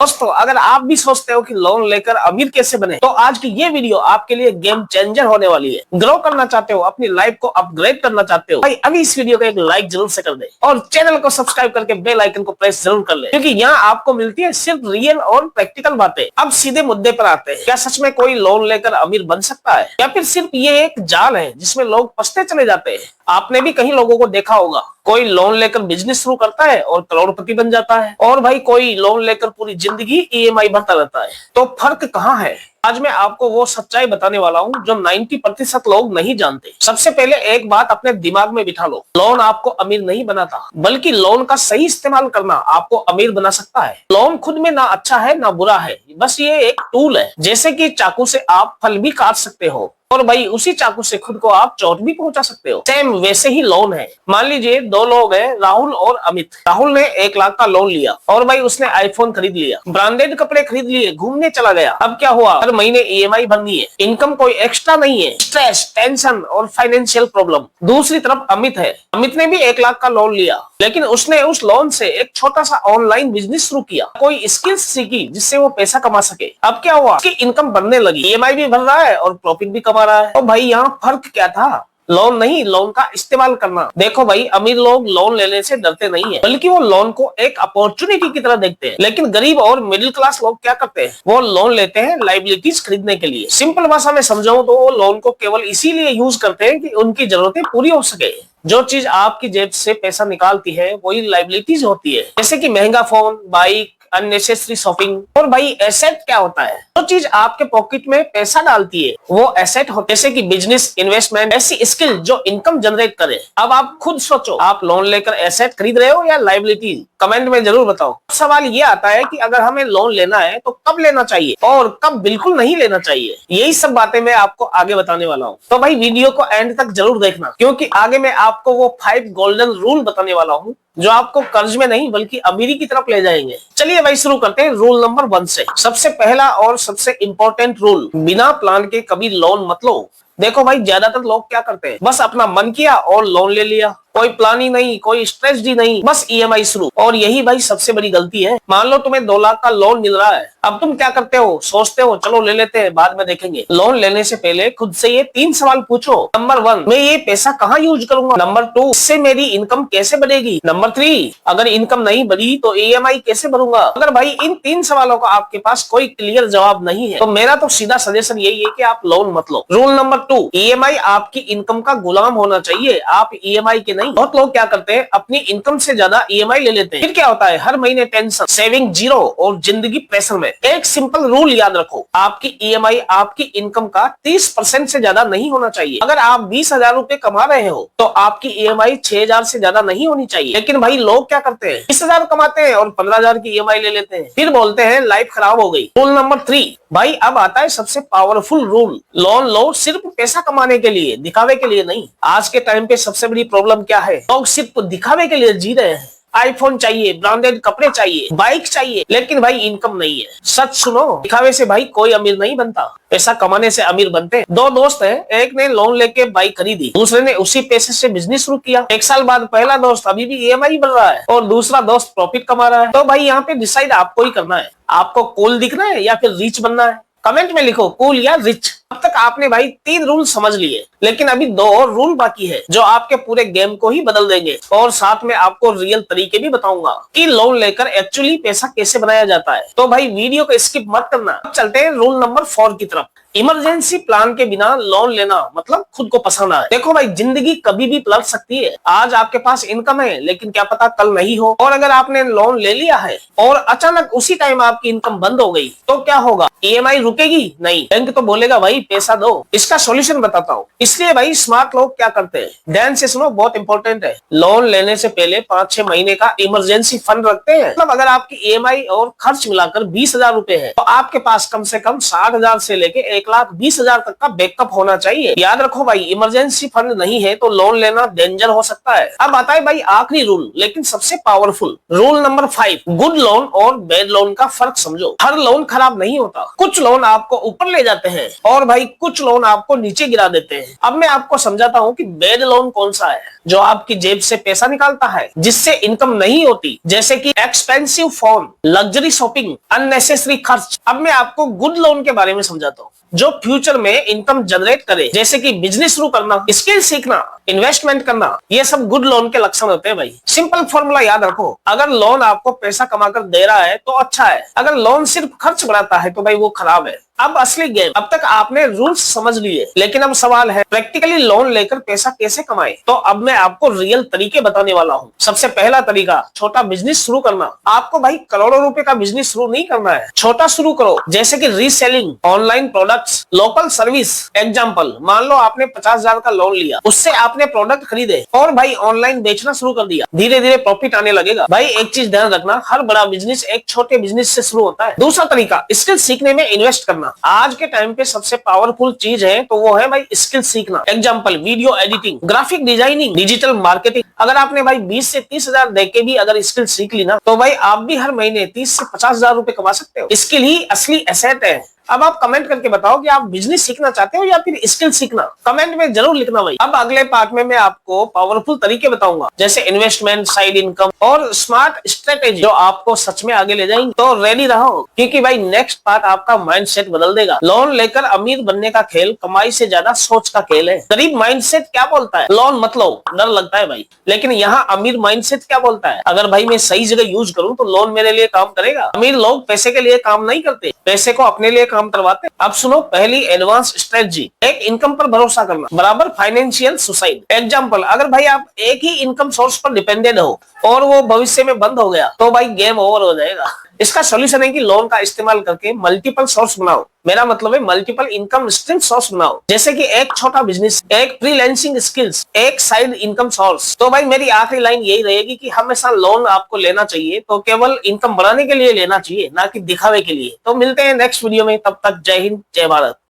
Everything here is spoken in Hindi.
दोस्तों, अगर आप भी सोचते हो कि लोन लेकर अमीर कैसे बने, तो आज की ये वीडियो आपके लिए गेम चेंजर होने वाली है। ग्रो करना चाहते हो, अपनी लाइफ को अपग्रेड करना चाहते हो, भाई अभी इस वीडियो को एक लाइक जरूर से कर दे और चैनल को सब्सक्राइब करके बेल आइकन को प्रेस जरूर कर ले, क्योंकि यहाँ आपको मिलती है सिर्फ रियल और प्रैक्टिकल बातें। अब सीधे मुद्दे पर आते हैं। क्या सच में कोई लोन लेकर अमीर बन सकता है, या फिर सिर्फ ये एक जाल है जिसमें लोग फंसते चले जाते हैं? आपने भी कहीं लोगों को देखा होगा, कोई लोन लेकर बिजनेस शुरू करता है और करोड़पति बन जाता है, और भाई कोई लोन लेकर पूरी जिंदगी ईएमआई भरता रहता है। तो फर्क कहाँ है? आज मैं आपको वो सच्चाई बताने वाला हूँ जो 90% लोग नहीं जानते। सबसे पहले एक बात अपने दिमाग में बिठा लो, लोन आपको अमीर नहीं बनाता, बल्कि लोन का सही इस्तेमाल करना आपको अमीर बना सकता है। लोन खुद में ना अच्छा है ना बुरा है, बस ये एक टूल है। जैसे कि चाकू से आप फल भी काट सकते हो, और भाई उसी चाकू से खुद को आप चोट भी पहुंचा सकते हो। सेम वैसे ही लोन है। मान लीजिए दो लोग हैं, राहुल और अमित। राहुल ने 1 लाख का लोन लिया और भाई उसने आईफोन खरीद लिया, ब्रांडेड कपड़े खरीद लिए, घूमने चला गया। अब क्या हुआ? हर महीने ईएमआई भरनी है, इनकम कोई एक्स्ट्रा नहीं है, स्ट्रेस, टेंशन और फाइनेंशियल प्रॉब्लम। दूसरी तरफ अमित है। अमित ने भी 1 लाख का लोन लिया, लेकिन उसने उस लोन से एक छोटा सा ऑनलाइन बिजनेस शुरू किया, कोई स्किल्स सीखी जिससे वो पैसा कमा सके। अब क्या हुआ? उसकी इनकम बढ़ने लगी, ईएमआई भी भर रहा है और प्रॉफिट भी कमा रहा है। तो भाई यहाँ फर्क क्या था? लोन नहीं, लोन का इस्तेमाल करना। देखो भाई, अमीर लोग लोन लेने से डरते नहीं है, बल्कि वो लोन को एक अपॉर्चुनिटी की तरह देखते हैं। लेकिन गरीब और मिडिल क्लास लोग क्या करते हैं? वो लोन लेते हैं लाइबिलिटीज खरीदने के लिए। सिंपल भाषा में समझाऊं तो वो लोन को केवल इसीलिए यूज करते हैं कि उनकी जरूरतें पूरी हो सके। जो चीज आपकी जेब से पैसा निकालती है वही लाइबिलिटीज होती है, जैसे कि महंगा फोन, बाइक, अननेसेसरी शॉपिंग। और भाई एसेट क्या होता है? जो चीज आपके पॉकेट में पैसा डालती है वो एसेट होती है, जैसे कि बिजनेस, इन्वेस्टमेंट, ऐसी स्किल जो इनकम जनरेट करे। अब आप खुद सोचो, आप लोन लेकर एसेट खरीद रहे हो या लाइबिलिटी? कमेंट में जरूर बताओ। सवाल ये आता है कि अगर हमें लोन लेना है तो कब लेना चाहिए और कब बिल्कुल नहीं लेना चाहिए। यही सब बातें मैं आपको आगे बताने वाला हूँ, तो भाई वीडियो को एंड तक जरूर देखना, क्योंकि आगे मैं आपको वो 5 गोल्डन रूल बताने वाला हूँ जो आपको कर्ज में नहीं बल्कि अमीरी की तरफ ले जाएंगे। चलिए भाई शुरू करते हैं रूल नंबर 1 से। सबसे पहला और सबसे इंपॉर्टेंट रूल, बिना प्लान के कभी लोन मत लो। देखो भाई, ज्यादातर लोग क्या करते हैं, बस अपना मन किया और लोन ले लिया, कोई प्लान ही नहीं, कोई स्ट्रेस ही नहीं, बस ईएमआई शुरू। और यही भाई सबसे बड़ी गलती है। मान लो तुम्हें 2 लाख का लोन मिल रहा है, अब तुम क्या करते हो? सोचते हो चलो ले लेते हैं, बाद में देखेंगे। लोन लेने से पहले खुद से ये 3 सवाल पूछो। नंबर 1, मैं ये पैसा कहाँ यूज करूंगा? नंबर 2, इससे मेरी इनकम कैसे बढ़ेगी? नंबर 3, अगर इनकम नहीं बढ़ी तो ईएमआई कैसे भरूंगा? अगर भाई इन 3 सवालों का आपके पास कोई क्लियर जवाब नहीं है, तो मेरा तो सीधा सजेशन यही है कि आप लोन मत लो। रूल नंबर 2, ईएमआई आपकी इनकम का गुलाम होना चाहिए, आप ईएमआई के नहीं। बहुत लोग क्या करते हैं, अपनी इनकम से ज्यादा ईएमआई ले लेते हैं, फिर क्या होता है? हर महीने टेंशन, सेविंग जीरो और जिंदगी प्रेशर में। एक सिंपल रूल याद रखो, आपकी ईएमआई आपकी इनकम का 30% से ज्यादा नहीं होना चाहिए। अगर आप 20,000 रुपए कमा रहे हो तो आपकी ईएमआई 6,000 से ज्यादा नहीं होनी चाहिए। लेकिन भाई लोग क्या करते हैं, 20,000 कमाते हैं और 15,000 की ईएमआई ले लेते हैं, फिर बोलते हैं लाइफ खराब हो गई। रूल नंबर 3, भाई अब आता है सबसे पावरफुल रूल, लोन लो सिर्फ पैसा कमाने के लिए, दिखावे के लिए नहीं। आज के टाइम पे सबसे बड़ी प्रॉब्लम क्या है? लोग सिर्फ दिखावे के लिए जी रहे हैं। आईफोन चाहिए, ब्रांडेड कपड़े चाहिए, बाइक चाहिए, लेकिन भाई इनकम नहीं है। सच सुनो, दिखावे से भाई कोई अमीर नहीं बनता, पैसा कमाने से अमीर बनते हैं। 2 दोस्त हैं, एक ने लोन लेके बाइक खरीदी, दूसरे ने उसी पैसे से बिजनेस शुरू किया। 1 साल बाद पहला दोस्त अभी भी ईएमआई भर रहा है और दूसरा दोस्त प्रॉफिट कमा रहा है। तो भाई यहाँ पे डिसाइड आपको ही करना है, आपको कूल दिखना है या फिर रिच बनना है। कमेंट में लिखो कूल या रिच। अब तक आपने भाई 3 रूल समझ लिए, लेकिन अभी 2 और रूल बाकी है जो आपके पूरे गेम को ही बदल देंगे। और साथ में आपको रियल तरीके भी बताऊंगा कि लोन लेकर एक्चुअली पैसा कैसे बनाया जाता है। तो भाई वीडियो को स्किप मत करना। अब चलते हैं रूल नंबर 4 की तरफ। इमरजेंसी प्लान के बिना लोन लेना मतलब खुद को फंसाना है। देखो भाई, जिंदगी कभी भी पलट सकती है। आज आपके पास इनकम है, लेकिन क्या पता कल नहीं हो। और अगर आपने लोन ले लिया है और अचानक उसी टाइम आपकी इनकम बंद हो गई, तो क्या होगा? ईएमआई रुकेगी नहीं, बैंक तो बोलेगा भाई पैसा दो। इसका सॉल्यूशन बताता हूँ। इसलिए भाई स्मार्ट लोग क्या करते हैं, ध्यान से सुनो, बहुत इंपॉर्टेंट है। लोन लेने से पहले 5-6 महीने का इमरजेंसी फंड रखते हैं। मतलब अगर आपकी ईएमआई और खर्च मिलाकर 20,000 रुपए है, तो आपके पास कम से कम 60,000 से लेके 1,20,000 तक का बैकअप होना चाहिए। याद रखो भाई, इमरजेंसी फंड नहीं है तो लोन लेना डेंजर हो सकता है। अब आता है भाई आखिरी रूल, लेकिन सबसे powerful rule number 5, good loan और बैड लोन का फर्क समझो। हर लोन खराब नहीं होता, कुछ लोन आपको ऊपर ले जाते हैं और भाई कुछ लोन आपको नीचे गिरा देते हैं। अब मैं आपको समझाता हूँ कि बैड लोन कौन सा है, जो आपकी जेब से पैसा निकालता है जिससे इनकम नहीं होती, जैसे कि expensive phone, luxury shopping, unnecessary खर्च। अब मैं आपको गुड लोन के बारे में समझाता हूँ, जो फ्यूचर में इनकम जनरेट करे, जैसे कि बिजनेस शुरू करना, स्किल सीखना, इन्वेस्टमेंट करना। ये सब गुड लोन के लक्षण होते हैं भाई। सिंपल फॉर्मूला याद रखो, अगर लोन आपको पैसा कमाकर दे रहा है तो अच्छा है, अगर लोन सिर्फ खर्च बढ़ाता है तो भाई वो खराब है। अब असली गेम, अब तक आपने रूल्स समझ लिए, लेकिन अब सवाल है प्रैक्टिकली लोन लेकर पैसा कैसे कमाए। तो अब मैं आपको रियल तरीके बताने वाला हूँ। सबसे पहला तरीका, छोटा बिजनेस शुरू करना। आपको भाई करोड़ों रुपए का बिजनेस शुरू नहीं करना है, छोटा शुरू करो, जैसे कि reselling, online products, local service. Example, मान लो आपने 50,000 का लोन लिया, उससे आपने प्रोडक्ट खरीदे और भाई ऑनलाइन बेचना शुरू कर दिया, धीरे धीरे प्रॉफिट आने लगेगा। भाई एक चीज ध्यान रखना, हर बड़ा बिजनेस एक छोटे बिजनेस से शुरू होता है। दूसरा तरीका, स्किल सीखने में इन्वेस्ट करना। आज के टाइम पे सबसे पावरफुल चीज है तो वो है भाई स्किल सीखना। Example, video editing, graphic designing, digital marketing. अगर आपने भाई 20 से 30,000 देके भी अगर स्किल सीख ली ना, तो भाई आप भी हर महीने 30 से 50,000 रुपए कमा सकते हो। स्किल ही असली एसेट है। अब आप कमेंट करके बताओ कि आप बिजनेस सीखना चाहते हो या फिर स्किल सीखना, कमेंट में जरूर लिखना भाई। अब अगले पार्ट में मैं आपको पावरफुल तरीके बताऊंगा, जैसे इन्वेस्टमेंट, साइड इनकम और स्मार्ट स्ट्रेटेजी, जो आपको सच में आगे ले जाएंगे। तो रेडी रहो, क्योंकि भाई नेक्स्ट पार्ट आपका माइंडसेट बदल देगा। लोन लेकर अमीर बनने का खेल कमाई से ज्यादा सोच का खेल है। गरीब माइंडसेट क्या बोलता है, लोन मत लो, डर लगता है भाई। लेकिन यहाँ अमीर माइंडसेट क्या बोलता है, अगर भाई मैं सही जगह यूज करूँ तो लोन मेरे लिए काम करेगा। अमीर लोग पैसे के लिए काम नहीं करते, पैसे को अपने लिए काम करवाते। अब सुनो पहली एडवांस स्ट्रेटजी, एक इनकम पर भरोसा करना बराबर फाइनेंशियल सुसाइड। एग्जांपल, अगर भाई आप एक ही इनकम सोर्स पर डिपेंडेंट हो और वो भविष्य में बंद हो गया तो भाई गेम ओवर हो जाएगा। इसका सॉल्यूशन है कि लोन का इस्तेमाल करके मल्टीपल सोर्स बनाओ। मेरा मतलब है मल्टीपल इनकम स्ट्रीम सोर्स बनाओ, जैसे कि एक छोटा बिजनेस, एक फ्रीलांसिंग स्किल्स, एक साइड इनकम सोर्स। तो भाई मेरी आखिरी लाइन यही रहेगी कि हमेशा लोन आपको लेना चाहिए तो केवल इनकम बढ़ाने के लिए लेना चाहिए, ना कि दिखावे के लिए। तो मिलते हैं नेक्स्ट वीडियो में, तब तक जय हिंद, जय भारत।